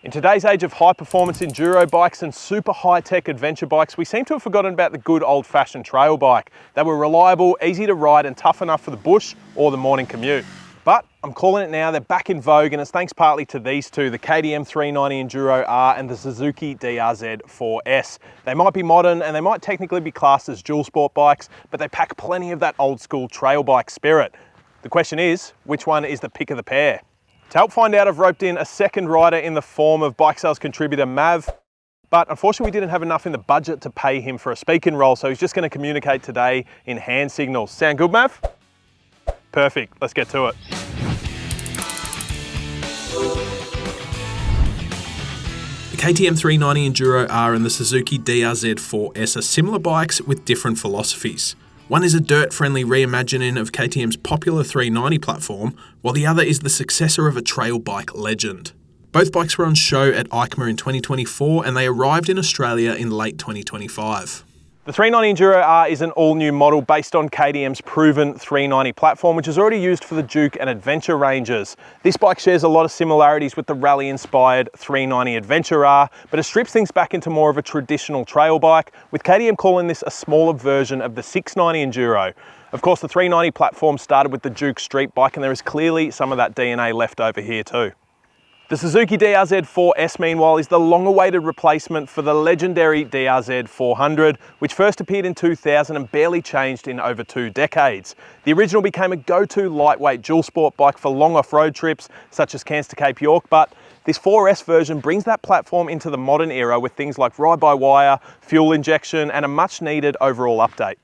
In today's age of high-performance enduro bikes and super high-tech adventure bikes, we seem to have forgotten about the good old-fashioned trail bike. They were reliable, easy to ride and tough enough for the bush or the morning commute. But I'm calling it now, they're back in vogue, and it's thanks partly to these two, the KTM 390 Enduro R and the Suzuki DR-Z4S. They might be modern and they might technically be classed as dual sport bikes, but they pack plenty of that old school trail bike spirit. The question is, which one is the pick of the pair? To help find out, I've roped in a second rider in the form of bike sales contributor Mav, but unfortunately we didn't have enough in the budget to pay him for a speaking role, so he's just going to communicate today in hand signals. Sound good, Mav? Perfect, let's get to it. The KTM 390 Enduro R and the Suzuki DR-Z4S are similar bikes with different philosophies. One is a dirt-friendly reimagining of KTM's popular 390 platform, while the other is the successor of a trail bike legend. Both bikes were on show at EICMA in 2024 and they arrived in Australia in late 2025. The 390 Enduro R is an all-new model based on KTM's proven 390 platform, which is already used for the Duke and Adventure ranges. This bike shares a lot of similarities with the rally-inspired 390 Adventure R, but it strips things back into more of a traditional trail bike, with KTM calling this a smaller version of the 690 Enduro. Of course, the 390 platform started with the Duke street bike, and there is clearly some of that DNA left over here too. The Suzuki DR-Z4S, meanwhile, is the long-awaited replacement for the legendary DR-Z400, which first appeared in 2000 and barely changed in over 2 decades. The original became a go-to lightweight dual sport bike for long off-road trips, such as Cairns to Cape York, but this 4S version brings that platform into the modern era with things like ride-by-wire, fuel injection, and a much-needed overall update.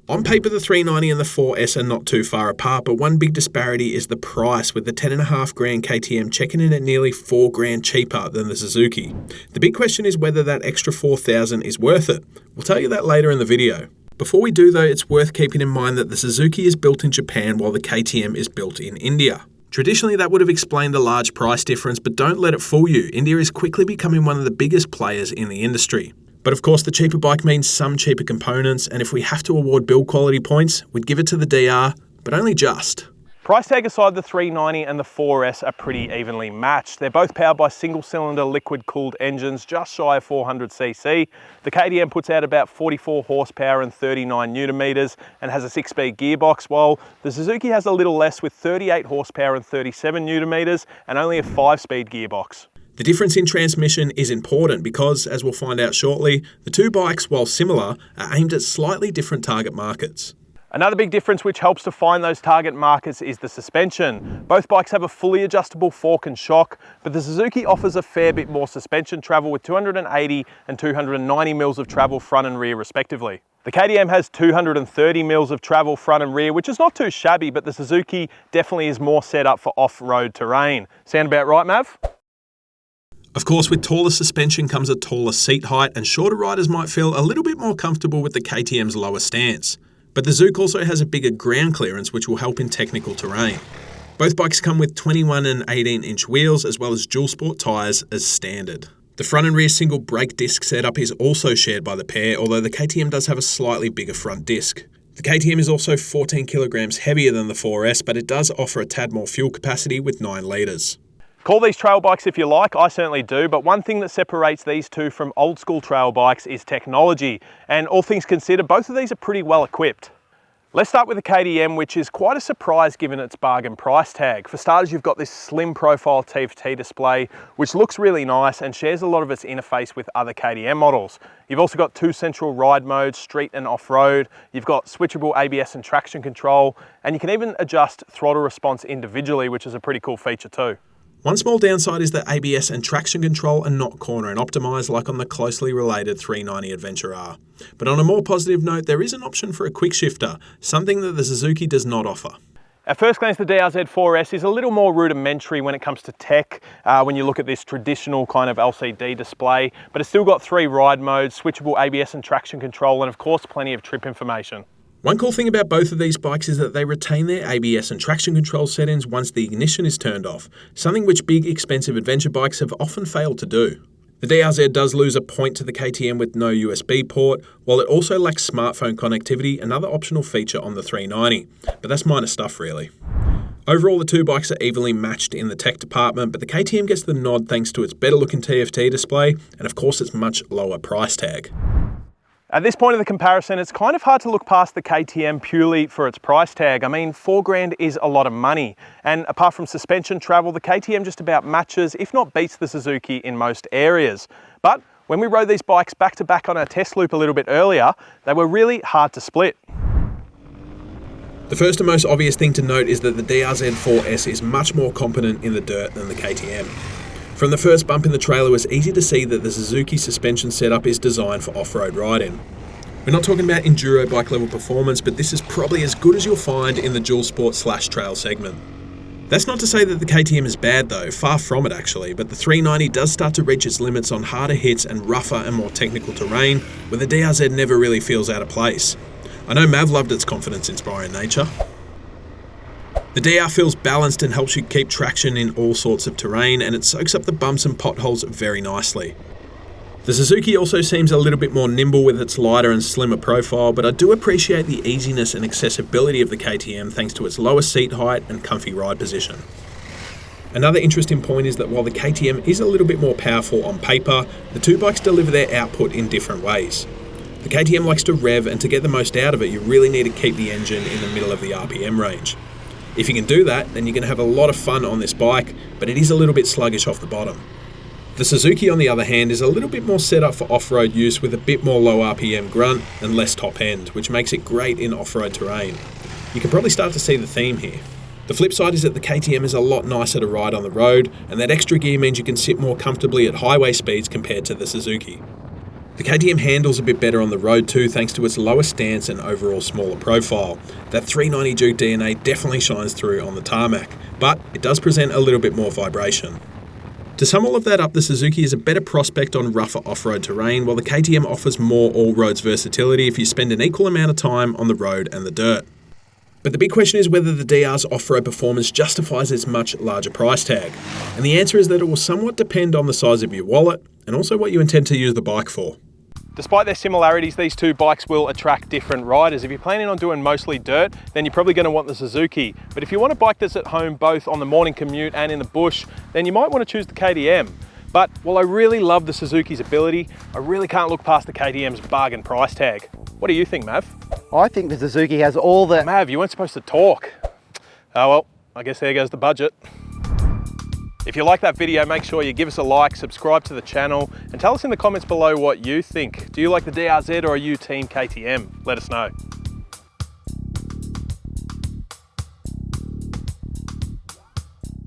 On paper, the 390 and the 4S are not too far apart, but one big disparity is the price, with the 10.5 grand KTM checking in at nearly 4 grand cheaper than the Suzuki. The big question is whether that extra 4,000 is worth it. We'll tell you that later in the video. Before we do though, it's worth keeping in mind that the Suzuki is built in Japan while the KTM is built in India. Traditionally, that would have explained the large price difference, but don't let it fool you. India is quickly becoming one of the biggest players in the industry. But of course, the cheaper bike means some cheaper components, and if we have to award build quality points, we'd give it to the DR, but only just. Price tag aside, the 390 and the 4S are pretty evenly matched. They're both powered by single-cylinder liquid-cooled engines just shy of 400cc. The KTM puts out about 44 horsepower and 39 newton meters and has a 6-speed gearbox, while the Suzuki has a little less with 38 horsepower and 37 newton meters and only a 5-speed gearbox. The difference in transmission is important because, as we'll find out shortly, the two bikes, while similar, are aimed at slightly different target markets. Another big difference which helps to find those target markets is the suspension. Both bikes have a fully adjustable fork and shock, but the Suzuki offers a fair bit more suspension travel with 280 and 290 mils of travel front and rear respectively. The KTM has 230 mils of travel front and rear, which is not too shabby, but the Suzuki definitely is more set up for off-road terrain. Sound about right, Mav? Of course, with taller suspension comes a taller seat height, and shorter riders might feel a little bit more comfortable with the KTM's lower stance. But the Zook also has a bigger ground clearance, which will help in technical terrain. Both bikes come with 21 and 18-inch wheels, as well as dual sport tyres as standard. The front and rear single brake disc setup is also shared by the pair, although the KTM does have a slightly bigger front disc. The KTM is also 14 kilograms heavier than the 4S, but it does offer a tad more fuel capacity with 9 litres. Call these trail bikes if you like, I certainly do, but one thing that separates these two from old school trail bikes is technology, and all things considered, both of these are pretty well equipped. Let's start with the KTM, which is quite a surprise given its bargain price tag. For starters, you've got this slim profile TFT display, which looks really nice and shares a lot of its interface with other KTM models. You've also got 2 central ride modes, street and off-road. You've got switchable ABS and traction control, and you can even adjust throttle response individually, which is a pretty cool feature too. One small downside is that ABS and traction control are not corner and optimised like on the closely related 390 Adventure R. But on a more positive note, there is an option for a quick shifter, something that the Suzuki does not offer. At first glance, the DR-Z4S is a little more rudimentary when it comes to tech, when you look at this traditional kind of LCD display, but it's still got 3 ride modes, switchable ABS and traction control, and of course plenty of trip information. One cool thing about both of these bikes is that they retain their ABS and traction control settings once the ignition is turned off, something which big expensive adventure bikes have often failed to do. The DR-Z does lose a point to the KTM with no USB port, while it also lacks smartphone connectivity, another optional feature on the 390, but that's minor stuff really. Overall, the two bikes are evenly matched in the tech department, but the KTM gets the nod thanks to its better looking TFT display and of course its much lower price tag. At this point of the comparison, it's kind of hard to look past the KTM purely for its price tag. I mean, $4,000 is a lot of money. And apart from suspension travel, the KTM just about matches, if not beats the Suzuki in most areas. But when we rode these bikes back to back on our test loop a little bit earlier, they were really hard to split. The first and most obvious thing to note is that the DR-Z4S is much more competent in the dirt than the KTM. From the first bump in the trailer, it was easy to see that the Suzuki suspension setup is designed for off-road riding. We're not talking about enduro bike level performance, but this is probably as good as you'll find in the dual sport / trail segment. That's not to say that the KTM is bad though, far from it actually, but the 390 does start to reach its limits on harder hits and rougher and more technical terrain, where the DR-Z never really feels out of place. I know Mav loved its confidence-inspiring nature. The DR feels balanced and helps you keep traction in all sorts of terrain, and it soaks up the bumps and potholes very nicely. The Suzuki also seems a little bit more nimble with its lighter and slimmer profile, but I do appreciate the easiness and accessibility of the KTM thanks to its lower seat height and comfy ride position. Another interesting point is that while the KTM is a little bit more powerful on paper, the two bikes deliver their output in different ways. The KTM likes to rev, and to get the most out of it, you really need to keep the engine in the middle of the RPM range. If you can do that, then you're going to have a lot of fun on this bike, but it is a little bit sluggish off the bottom. The Suzuki, on the other hand, is a little bit more set up for off-road use with a bit more low RPM grunt and less top end, which makes it great in off-road terrain. You can probably start to see the theme here. The flip side is that the KTM is a lot nicer to ride on the road, and that extra gear means you can sit more comfortably at highway speeds compared to the Suzuki. The KTM handles a bit better on the road too, thanks to its lower stance and overall smaller profile. That 390 Duke DNA definitely shines through on the tarmac, but it does present a little bit more vibration. To sum all of that up, the Suzuki is a better prospect on rougher off-road terrain, while the KTM offers more all-roads versatility if you spend an equal amount of time on the road and the dirt. But the big question is whether the DR's off-road performance justifies its much larger price tag. And the answer is that it will somewhat depend on the size of your wallet and also what you intend to use the bike for. Despite their similarities, these two bikes will attract different riders. If you're planning on doing mostly dirt, then you're probably going to want the Suzuki. But if you want a bike that's at home both on the morning commute and in the bush, then you might want to choose the KTM. But while I really love the Suzuki's ability, I really can't look past the KTM's bargain price tag. What do you think, Mav? I think the Suzuki has all the... Mav, you weren't supposed to talk. Oh well, I guess there goes the budget. If you like that video, make sure you give us a like, subscribe to the channel, and tell us in the comments below what you think. Do you like the DR-Z or are you team KTM? Let us know.